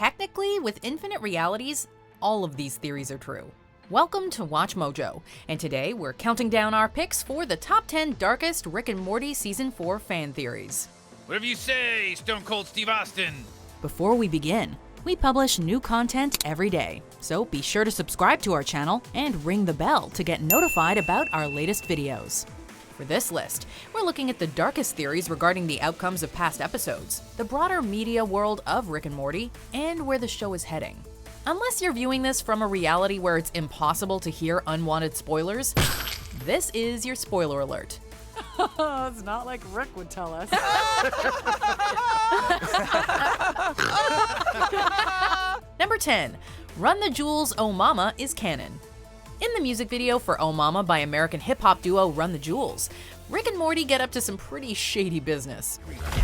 technically, with infinite realities, all of these theories are true. Welcome to Watch Mojo, and today we're counting down our picks for the top 10 darkest Rick and Morty Season 4 fan theories. Whatever you say, Stone Cold Steve Austin. Before we begin, we publish new content every day, so be sure to subscribe to our channel and ring the bell to get notified about our latest videos. For this list, we're looking at the darkest theories regarding the outcomes of past episodes, the broader media world of Rick and Morty, and where the show is heading. Unless you're viewing this from a reality where it's impossible to hear unwanted spoilers, this is your spoiler alert. It's not like Rick would tell us. Number 10. Run the Jewels, Oh Mama is canon. In the music video for Oh Mama by American hip-hop duo Run the Jewels, Rick and Morty get up to some pretty shady business.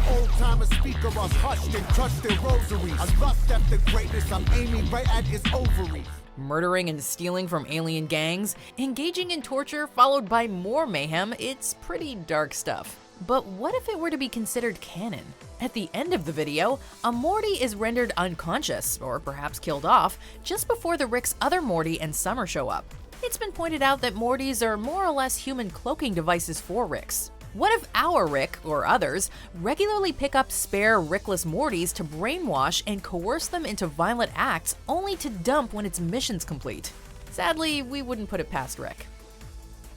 Old-timer speaker us hushed and crushed their rosaries. I lust after greatness, I'm aiming right at his ovaries. Murdering and stealing from alien gangs, engaging in torture followed by more mayhem, it's pretty dark stuff. But what if it were to be considered canon? At the end of the video, a Morty is rendered unconscious, or perhaps killed off, just before the Rick's other Morty and Summer show up. It's been pointed out that Mortys are more or less human cloaking devices for Ricks. What if our Rick, or others, regularly pick up spare Rickless Mortys to brainwash and coerce them into violent acts only to dump when its mission's complete? Sadly, we wouldn't put it past Rick.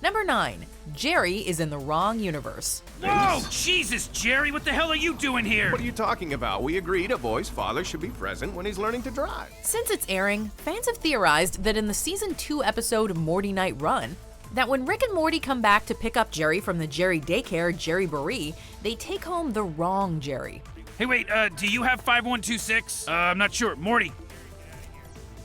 Number 9. Jerry is in the wrong universe. Whoa! Jesus, Jerry, what the hell are you doing here? What are you talking about? We agreed a boy's father should be present when he's learning to drive. Since its airing, fans have theorized that in the Season 2 episode Morty Night Run, that when Rick and Morty come back to pick up Jerry from the Jerry daycare, Jerry Baree, they take home the wrong Jerry. Hey, wait, do you have 5126? I'm not sure. Morty.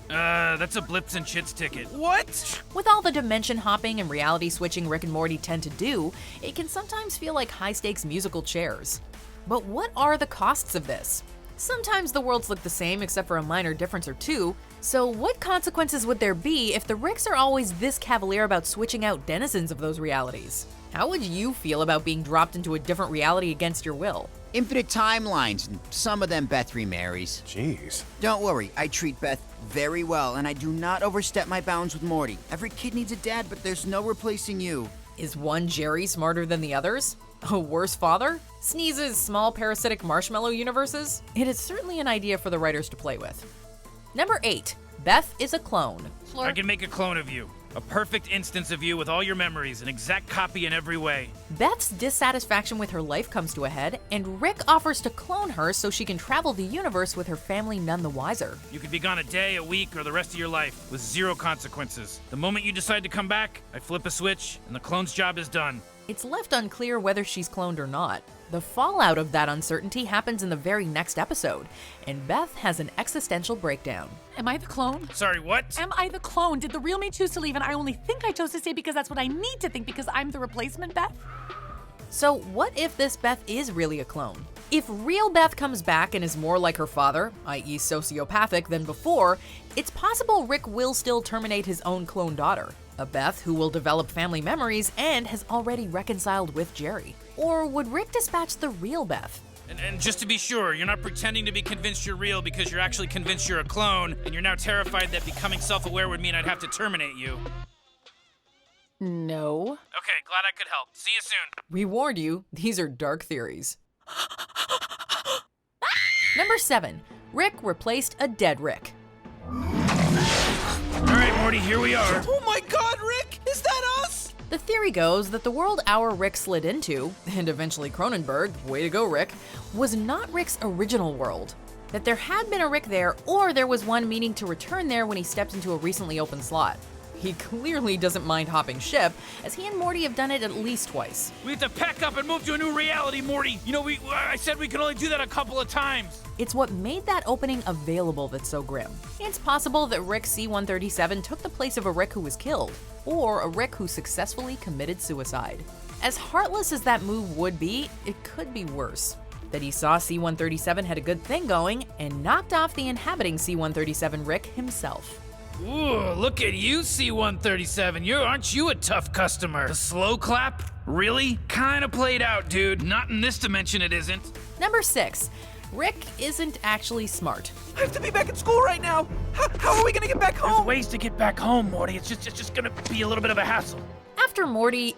That's a Blips and Chits ticket. What? With all the dimension hopping and reality switching Rick and Morty tend to do, it can sometimes feel like high-stakes musical chairs. But what are the costs of this? Sometimes the worlds look the same except for a minor difference or two, so what consequences would there be if the Ricks are always this cavalier about switching out denizens of those realities? How would you feel about being dropped into a different reality against your will? Infinite timelines, and some of them Beth remarries. Jeez. Don't worry, I treat Beth very well, and I do not overstep my bounds with Morty. Every kid needs a dad, but there's no replacing you. Is one Jerry smarter than the others? A worse father? Sneezes small parasitic marshmallow universes? It is certainly an idea for the writers to play with. Number 8. Beth is a clone. I can make a clone of you. A perfect instance of you with all your memories, an exact copy in every way. Beth's dissatisfaction with her life comes to a head, and Rick offers to clone her so she can travel the universe with her family none the wiser. You could be gone a day, a week, or the rest of your life with zero consequences. The moment you decide to come back, I flip a switch, and the clone's job is done. It's left unclear whether she's cloned or not. The fallout of that uncertainty happens in the very next episode, and Beth has an existential breakdown. Am I the clone? Sorry, what? Am I the clone? Did the real me choose to leave and I only think I chose to stay because that's what I need to think because I'm the replacement Beth? So what if this Beth is really a clone? If real Beth comes back and is more like her father, i.e. sociopathic, than before, it's possible Rick will still terminate his own clone daughter. A Beth who will develop family memories and has already reconciled with Jerry. Or would Rick dispatch the real Beth? And just to be sure, you're not pretending to be convinced you're real because you're actually convinced you're a clone, and you're now terrified that becoming self-aware would mean I'd have to terminate you. No. Okay, glad I could help. See you soon. We warned you, these are dark theories. Number 7. Rick replaced a dead Rick. All right, Morty, here we are. Oh my god, Rick! Is that us? The theory goes that the world our Rick slid into, and eventually Cronenberg, way to go Rick, was not Rick's original world. That there had been a Rick there, or there was one meaning to return there when he stepped into a recently opened slot. He clearly doesn't mind hopping ship, as he and Morty have done it at least twice. We have to pack up and move to a new reality, Morty. You know, I said we could only do that a couple of times. It's what made that opening available that's so grim. It's possible that Rick C-137 took the place of a Rick who was killed, or a Rick who successfully committed suicide. As heartless as that move would be, it could be worse. That he saw C-137 had a good thing going and knocked off the inhabiting C-137 Rick himself. Ooh, look at you, C-137. Aren't you a tough customer? The slow clap? Really? Kinda played out, dude. Not in this dimension it isn't. Number 6. Rick isn't actually smart. I have to be back at school right now. How are we gonna get back There's home? ways to get back home, Morty. It's just gonna be a little bit of a hassle. After Morty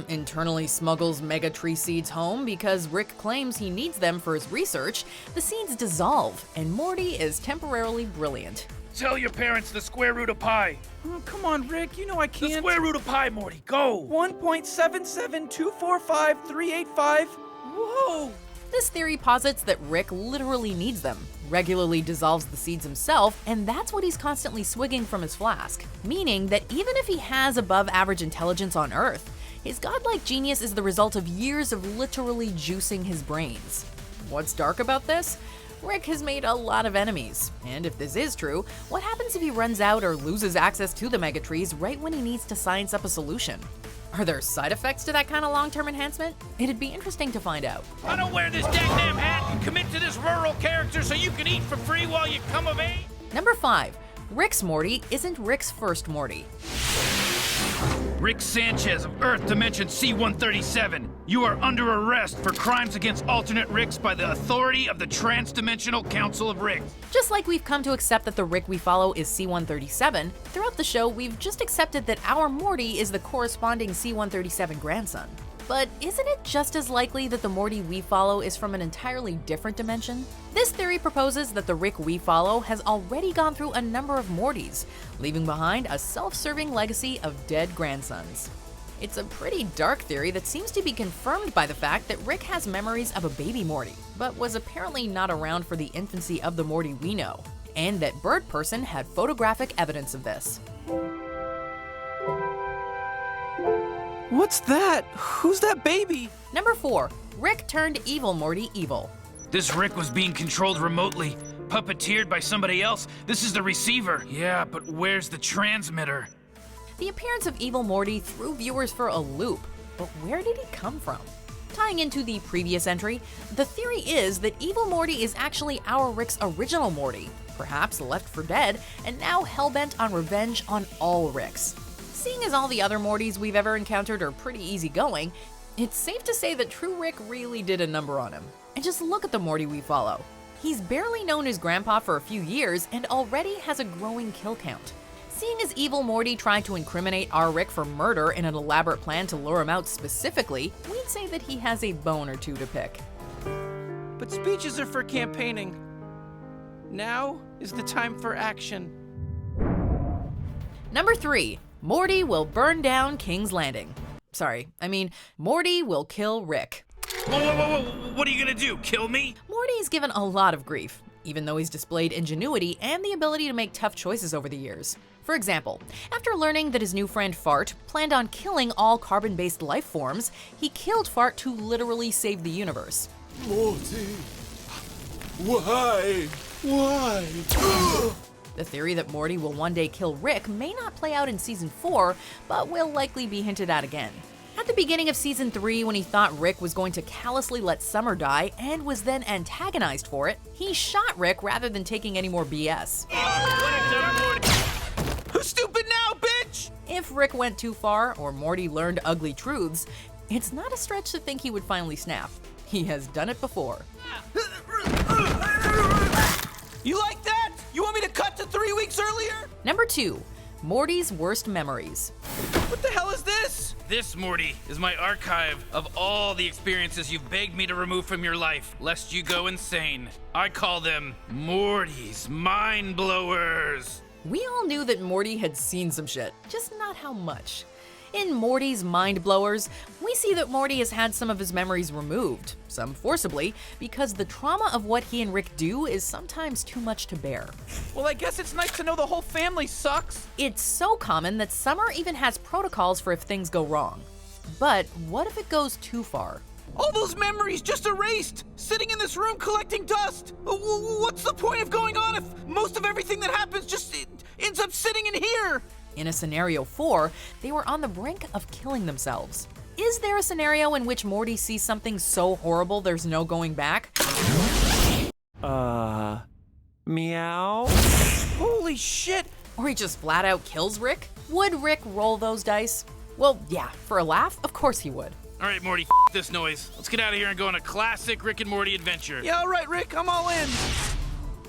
internally smuggles Mega Tree seeds home because Rick claims he needs them for his research, the seeds dissolve, and Morty is temporarily brilliant. Tell your parents the square root of pi. Oh, come on, Rick. You know I The can't. square root of pi, Morty. Go. 1.77245385. Whoa. This theory posits that Rick literally needs them, regularly dissolves the seeds himself, and that's what he's constantly swigging from his flask. Meaning that even if he has above average intelligence on Earth, his godlike genius is the result of years of literally juicing his brains. What's dark about this? Rick has made a lot of enemies, and if this is true, what happens if he runs out or loses access to the megatrees right when he needs to science up a solution? Are there side effects to that kind of long-term enhancement? It'd be interesting to find out. I don't wear this dang hat and commit to this rural character so you can eat for free while you come of age. Number 5. Rick's Morty isn't Rick's first Morty. Rick Sanchez of Earth Dimension C-137. You are under arrest for crimes against alternate Ricks by the authority of the Trans-Dimensional Council of Ricks. Just like we've come to accept that the Rick we follow is C-137, throughout the show we've just accepted that our Morty is the corresponding C-137 grandson. But isn't it just as likely that the Morty we follow is from an entirely different dimension? This theory proposes that the Rick we follow has already gone through a number of Mortys, leaving behind a self-serving legacy of dead grandsons. It's a pretty dark theory that seems to be confirmed by the fact that Rick has memories of a baby Morty, but was apparently not around for the infancy of the Morty we know, and that Bird Person had photographic evidence of this. What's that? Who's that baby? Number 4. Rick turned evil Morty evil. This Rick was being controlled remotely, puppeteered by somebody else. This is the receiver. Yeah, but where's the transmitter? The appearance of evil Morty threw viewers for a loop, but where did he come from? Tying into the previous entry, the theory is that evil Morty is actually our Rick's original Morty, perhaps left for dead, and now hellbent on revenge on all Ricks. Seeing as all the other Mortys we've ever encountered are pretty easygoing, it's safe to say that True Rick really did a number on him. And just look at the Morty we follow. He's barely known his grandpa for a few years and already has a growing kill count. Seeing as evil Morty tried to incriminate our Rick for murder in an elaborate plan to lure him out specifically, we'd say that he has a bone or two to pick. But speeches are for campaigning. Now is the time for action. Number 3. Morty will burn down King's Landing. Morty will kill Rick. Whoa, what are you gonna do, kill me? Morty's given a lot of grief, even though he's displayed ingenuity and the ability to make tough choices over the years. For example, after learning that his new friend Fart planned on killing all carbon-based life forms, he killed Fart to literally save the universe. Morty, why? The theory that Morty will one day kill Rick may not play out in Season 4, but will likely be hinted at again. At the beginning of Season 3, when he thought Rick was going to callously let Summer die and was then antagonized for it, he shot Rick rather than taking any more BS. Who's stupid now, bitch? If Rick went too far, or Morty learned ugly truths, it's not a stretch to think he would finally snap. He has done it before. You like that? You want me to cut to 3 weeks earlier? Number 2. Morty's worst memories. What the hell is this? This, Morty, is my archive of all the experiences you've begged me to remove from your life, lest you go insane. I call them Morty's Mind Blowers. We all knew that Morty had seen some shit, just not how much. In Morty's Mind Blowers, we see that Morty has had some of his memories removed, some forcibly, because the trauma of what he and Rick do is sometimes too much to bear. Well, I guess it's nice to know the whole family sucks. It's so common that Summer even has protocols for if things go wrong. But what if it goes too far? All those memories just erased, sitting in this room collecting dust. What's the point of going on if most of everything that happens just ends up sitting in here? In a scenario 4, they were on the brink of killing themselves. Is there a scenario in which Morty sees something so horrible there's no going back? Meow? Holy shit! Or he just flat out kills Rick? Would Rick roll those dice? Well, yeah, for a laugh, of course he would. All right, Morty, this noise. Let's get out of here and go on a classic Rick and Morty adventure. Yeah, all right, Rick, I'm all in.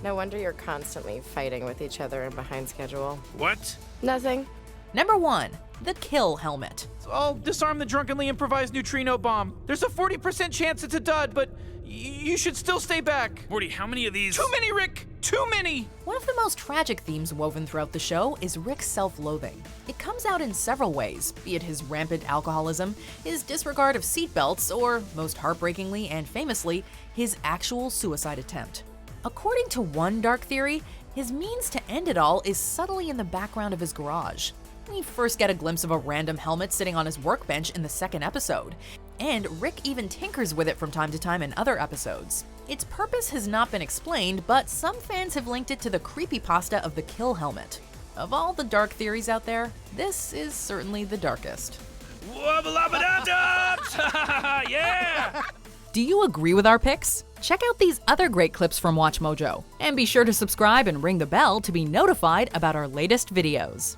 No wonder you're constantly fighting with each other and behind schedule. What? Nothing. Number 1. The kill helmet. So I'll disarm the drunkenly improvised neutrino bomb. There's a 40% chance it's a dud, but you should still stay back. Morty, how many of these? Too many, Rick! Too many! One of the most tragic themes woven throughout the show is Rick's self-loathing. It comes out in several ways, be it his rampant alcoholism, his disregard of seatbelts, or, most heartbreakingly and famously, his actual suicide attempt. According to one dark theory, his means to end it all is subtly in the background of his garage. We first get a glimpse of a random helmet sitting on his workbench in the second episode, and Rick even tinkers with it from time to time in other episodes. Its purpose has not been explained, but some fans have linked it to the creepypasta of the kill helmet. Of all the dark theories out there, this is certainly the darkest. Wubba-lubba-dub-dubs! Yeah! Do you agree with our picks? Check out these other great clips from WatchMojo, and be sure to subscribe and ring the bell to be notified about our latest videos.